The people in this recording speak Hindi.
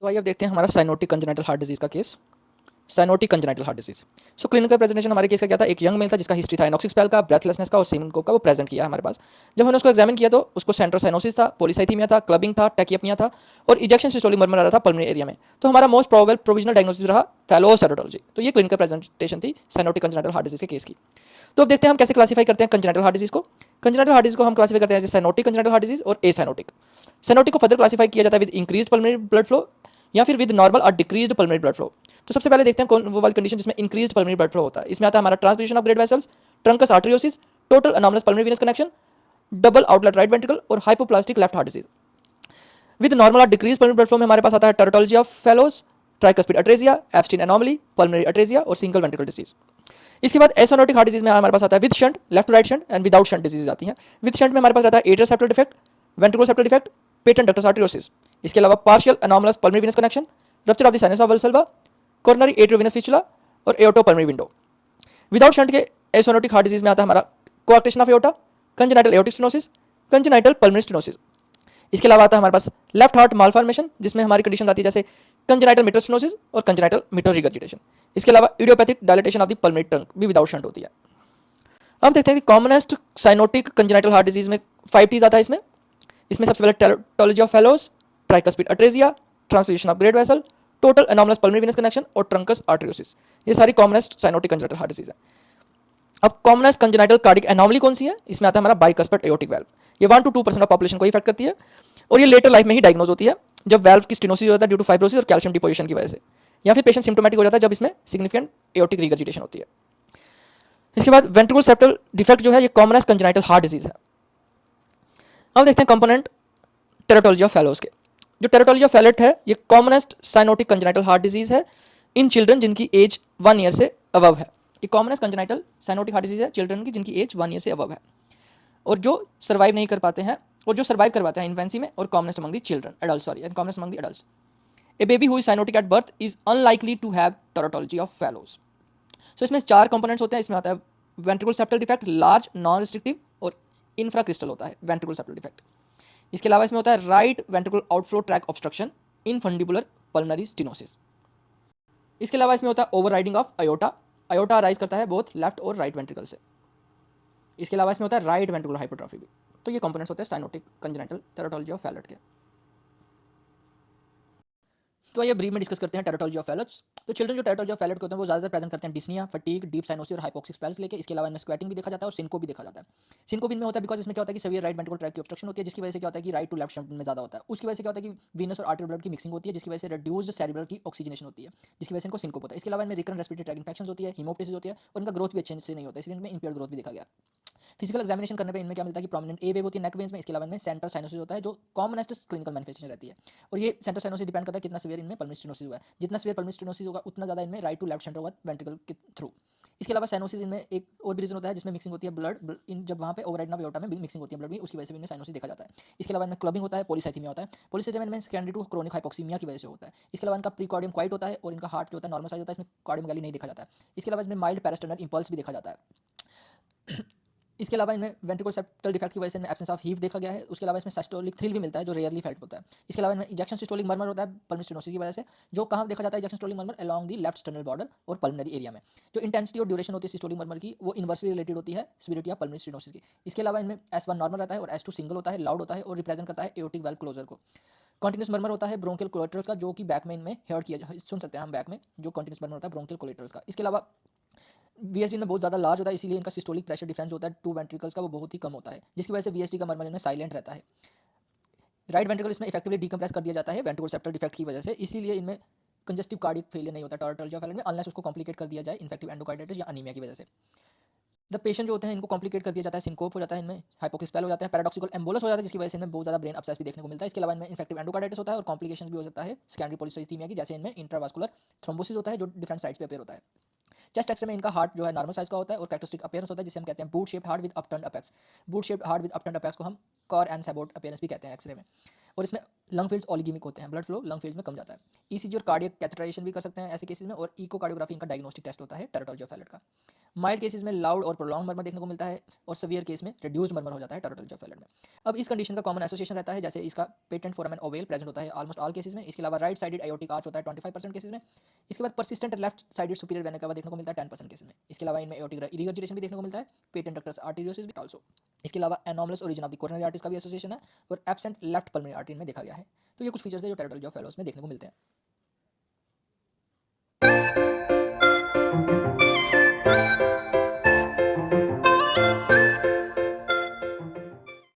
तो आइए अब देखते हैं हमारा साइनोटिक कंजेनिटल हार्ट डिजीज़ का case. Cyanotic congenital heart disease. So clinical presentation हमारे केस का क्या था, एक यंग मेल था जिसका हिस्ट्री था एनॉक्सिक स्पेल का, ब्रेथलेसनेस का और सीमेंको का, वो प्रेजेंट किया हमारे पास। जब हमने उसको एग्जामिन किया तो उसको सेंट्रल साइनोसिस था, पॉलीसाइथीमिया था, क्लबिंग था, टैकियोपिनिया था और इजेक्शन सिस्टोलिक मरमर आ रहा था पल्मोनरी एरिया में। तो हमारा मोस्ट प्रोबेबल प्रोविजनल डायग्नोसिस रहा फैलोस सेरोटोलॉजी। तो ये क्लिनिकल प्रेजेंटेशन थी साइनोटिक कंजेनिटल हार्ट डिजीज़ के केस की। तो अब देखते हैं हम कैसे क्लासीफाई करते हैं कंजेनिटल हार्ट डिजीज़ को। कंजेनिटल हार्ट डिजीज़ को हम क्लासीफाई करते हैं जैसे साइनोटिक कंजेनिटल हार्ट डिजीज़ और एसाइनोटिक। साइनोटिक को फर्दर क्लासीफाई किया जाता है with increased pulmonary blood flow या फिर विद नॉर्मल और डिक्रीज्ड पल्मोनरी ब्लड फ्लो। तो सबसे पहले देखते हैं कौन वो वाली कंडीशन जिसमें इंक्रीज्ड पल्मोनरी ब्लड फ्लो होता है। इसमें आता है हमारा transposition of great vessels, truncus arteriosus, total anomalous pulmonary venous connection, double outlet right ventricle और hypoplastic left heart disease. With normal और डिक्रीज पल्मोनरी ब्लड फ्लो में हमारे पास आता है tetralogy of Fallot's, tricuspid atresia, Ebstein anomaly, pulmonary atresia और सिंगल वेंट्रिकल डिजीज। इसके बाद एसोनोटिक हार्ट डिजीज में हमारे पास आता है with shunt, left to right shunt and without shunt disease आती हैं। विद शंट में हमारे पास रहता है atrial septal defect, ventricular septal defect, patent ductus arteriosus. इसके अलावा partial anomalous pulmonary venous connection, rupture of the sinus of Valsalva, coronary arteriovenous fistula और aortopulmonary window. Without shunt के एसोनोटिक हार्ट डिजीज में आता है हमारा coarctation of aorta, congenital aortic stenosis, congenital pulmonary stenosis. इसके अलावा आता है हमारे पास लेफ्ट हार्ट मालफॉर्मेशन जिसमें हमारी कंडीशन आती है जैसे कंजेनाइटल मिट्रल स्टेनोसिस और कंजेनाइटल मिट्रल रिगर्जिटेशन। इसके अलावा idiopathic dilatation of the pulmonary trunk भी विदाउट शंट होती है। अब देखते हैं कि commonest cyanotic congenital heart disease में 5 टीज आता है इसमें। इसमें सबसे पहले tetralogy of Fallot's, tricuspid atresia, transposition of great vessel, total anomalous pulmonary venous connection और ट्रंकस आर्टरियोसिस। ये सारी commonest cyanotic congenital heart disease है। अब कॉमनेस्ट कंजेनाइटल कार्डिक एनोमली कौन सी है, इसमें आता है हमारा बाइकस्पिड एओटिक वाल्व। ये 1 to 2% ऑफ पॉपुलेशन को इफेक्ट करती है और ये लेटर लाइफ में ही डायग्नोज होती है जब वाल्व की स्टेनोसिस होता है ड्यू टू फाइब्रोसिस और कैल्शियम डिपोजिशन की वजह से, या फिर पेशेंट सिम्टोमेटिक हो जाता है जब इसमें सिग्निफिकेंट एओटिक रिगर्जिटेशन होती है। इसके बाद वेंट्रिकुलर सेप्टल डिफेक्ट जो है ये कॉमनेस्ट कंजेनाइटल हार्ट डिजीज है। अब देखते हैं कंपोनेंट टेराटोलॉजी ऑफ फेलोस के। जो टेराटोलॉजी ऑफ फेलेट है ये commonest cyanotic congenital heart disease है इन चिल्ड्रन जिनकी एज 1 ईयर से अबव है। ये commonest congenital cyanotic heart disease है चिल्ड्रन की जिनकी एज 1 ईयर से अबव है और जो सर्वाइव नहीं कर पाते हैं और जो सर्वाइव करवाते हैं इन्फेंसी में और commonest among the children adult sorry and commonest among the adults. A baby who is cyanotic at birth is unlikely to have tetralogy of Fallot's. So इसमें 4 कंपोनेंट्स होते हैं। इसमें आता है ventricular septal defect, large non restrictive और इंफ्राक्रिस्टल होता है वेंट्रिकुलर सेप्टल डिफेक्ट। इसके अलावा इसमें होता है right ventricular outflow tract obstruction infundibular pulmonary stenosis. इसके अलावा इसमें होता है over riding of aorta, aorta rise करता है बोथ लेफ्ट और राइट वेंट्रिकल से। इसके अलावा इसमें होता है राइट वेंट्रिकुलर हाइपरट्रॉफी भी। तो ये कंपोनेंट्स होते हैं cyanotic congenital teratology of Fallot के। तो आइए ब्रीफ में डिस्कस करते हैं टेराटोलॉजी ऑफ फैलेट्स। तो चिल्ड्रन जो टेराटोलॉजी ऑफ फैलेट के होते हैं वो ज़्यादातर प्रेजेंट करते हैं डिस्निया, फटीग, डीप साइनोसिस और हाइपोक्सिक स्पेल्स लेके। इसके अलावा इनमें स्क्वेटिंग भी देखा जाता है और सिनको भी देखा जाता है। सिनको भी इनमें होता है बिकॉज इसमें क्या होता है कि सेवियर राइट वेंट्रिकुलर ट्रैक की ऑब्स्ट्रक्शन होती है जिसकी वजह से क्या होता है कि राइट टू लेफ्ट शंट में ज़्यादा होता है। उसकी वजह से क्या होता है कि वीनस और आर्टरी ब्लड की मिक्सिंग होती है जिसकी वजह से रिड्यूस्ड सेरिब्रल की ऑक्सीजनेशन होती है जिसकी वजह से इनको सिनको होता है। इसके अलावा इनमें रिकरेंट रेस्पिरेटरी ट्रैक इन्फेक्शन होती है, हिमोप्टिसिस होती है और इनका ग्रोथ भी अच्छे से नहीं होता है, इसलिए इनमें इंपेयर्ड ग्रोथ भी देखा गया। फिजिकल एग्जामिनेशन करने पे इनमें क्या मिलता है कि प्रोमिनेंट ए वेव होती है नेक वेन्स में। इसके अलावा इनमें सेंटर साइनोसिस होता है जो कॉमनेस्ट क्लिनिकल मैनिफेस्टेशन रहती है और ये सेंटर साइनोसिस डिपेंड करता है कितना सीवियर इनमें पल्मोनरी स्टेनोसिस हुआ है। जितना सीवियर पल्मोनरी स्टेनोसिस होगा उतना ज़्यादा इनमें राइट टू लेफ्ट शंट होगा वेंट्रिकल के थ्रू। इसके अलावा साइनोसिस इनमें एक और भी रीजन होता है जिसमें मिक्सिंग होती है ब्लड इन जब वहाँ पे ओवरराइड ऑफ एओर्टा में मिक्सिंग होती है ब्लड में, उसकी वजह से भी इनमें साइनोसिस देखा जाता है। इसके अलावा इनमें क्लबिंग होता है, पॉलीसाइथीमिया होता है। पॉलीसाइथीमिया इनमें सेकेंडरी टू क्रोनिक हाइपोक्सीमिया की वजह से होता है। इसके अलावा इनका प्रीकॉर्डियम क्वाइट होता है और इनका हार्ट जो होता है नॉर्मल साइज होता है, इसमें कार्डियोमेगाली नहीं देखा जाता है। इसके अलावा इसमें माइल्ड पैरास्टर्नल इंपल्स भी देखा जाता है। इसके अलावा इनमें वेंट्रिकुलर सेप्टल डिफेक्ट की वजह से इनमें एब्सेंस ऑफ हीव देखा गया है। उसके अलावा इसमें सिस्टोलिक थ्रिल भी मिलता है जो रेयरली फेल्ट होता है। इसके अलावा इनमें इजेक्शन सिस्टोलिक मर्मर होता है पल्मोनरी स्टेनोसिस की वजह से, जो कहाँ देखा जाता है ejection systolic murmur along the left sternal border और पल्मोनरी एरिया में। जो इंटेंसिटी और ड्यूरेशन होती है सिस्टोलिक मर्मर की वो इनवर्सली रिलेटेड होती है सीवियरिटी ऑफ पल्मोनरी स्टेनोसिस की। इसके अलावा इनमें S1 नॉर्मल रहता है और S2 सिंगल होता है, लाउड होता है और रिप्रेजेंट करता है एओटिक वाल्व क्लोजर को। कॉन्टिन्यूस मर्मर होता है ब्रोंकियल कोलेटरल्स का जो कि बैक में इनमें हेयर किया सुन सकते हैं हम बैक में जो कॉन्टिन्यूस मर्मर होता है ब्रोंकियल कोलेटरल्स का। इसके अलावा वीएसडी में बहुत ज़्यादा लार्ज होता है इसीलिए इनका सिस्टोलिक प्रेशर डिफरेंस होता है टू वेंट्रिकल्स का वो बहुत ही कम होता है जिसकी वजह से वीएसडी का मर्मर इनमें साइलेंट रहता है। राइट वेंट्रिकल इसमें इफेक्टिवली डिकम्प्रेस कर दिया जाता है वेंट्रिकुलर सेप्टल डिफेक्ट की वजह से, इसीलिए इनमें कंजेस्टिव कार्डियक फेलियर नहीं होता टेराटोलॉजी ऑफ फैलेट में अनलेस उसको कॉम्प्लिकेट कर दिया जाए इन्फेक्टिव एंडोकार्डाइटिस या अनीमिया की वजह से। जब पेशेंट जो होते हैं इनको कॉम्प्लिकेट कर दिया जाता है, सिंकोप हो जाता है, इनमें हाइपोक्सिस हो जाता है, पैराडॉक्सिकल एम्बोलस हो जाता है जिसकी वजह से इनमें बहुत ज़्यादा ब्रेन अपसेस भी देखने को मिलता है। इसके अलावा इनमें इन्फेक्टिव एंडोकार्डाइटिस होता है और कॉम्प्लिकेशंस भी हो सकता है सेकेंडरी पॉलीसाइथीमिया की, जैसे इनमें इंट्रावास्कुलर थ्रोम्बोसिस होता है जो डिफरेंट साइड्स पे अपेयर होता है। चेस्ट एक्सरे में इनका हार्ट जो है नॉर्मल साइज का होता है और कैरेक्टरिस्टिक अपीयरेंस होता है जिसे हम कहते हैं boot shape heart with upturn apex. Boot shape heart with upturn apex को हम कॉर एंड सैबोट अपीयरेंस भी कहते हैं एक्सरे में। और इसमें लंग फील्ड्स ओलिगेमिक होते हैं, ब्लड फ्लो लंग फील्ड्स में कम जाता है। ईसीजी और कार्डियक कैथेटराइजेशन भी कर सकते हैं ऐसे केसेस में, और इकोकार्डियोग्राफी इनका डायग्नोस्टिक टेस्ट होता है टेरोटोलॉजी ऑफ फैलेट का। माइल्ड केसेस में लाउड और प्रोलॉन्ग मर्मर देखने को मिलता है, और सीवियर केस में रिड्यूस्ड मर्मर हो जाता है टेरोटोलॉजी ऑफ फैलेट में। अब इस कंडीशन का कॉमन एसोसिएशन रहता है, जैसे इसका पेटेंट फोरामेन ओवेल प्रेजेंट होता है ऑलमोस्ट ऑल केसेस में। इसके अलावा राइट साइडेड एयोटिक आर्च होता है 25% केसेस में। इसके बाद persistent left sided superior vena cava देखने को मिलता है 10% केसेस में। इसके अलावा इनमें एयोटिक रिगर्जिटेशन भी देखने को मिलता है, पेटेंट डक्टस आर्टेरियोसिस भी ऑल्सो। इसके अलावा anomalous origin of the coronary arteries का भी एसोसिएशन है, और एब्सेंट लेफ्ट पल्मोनरी आर्टरी में देखा गया है। तो ये कुछ फीचर्स है जो टेरोटोलॉजी ऑफ फेलोस में देखने को मिलते हैं।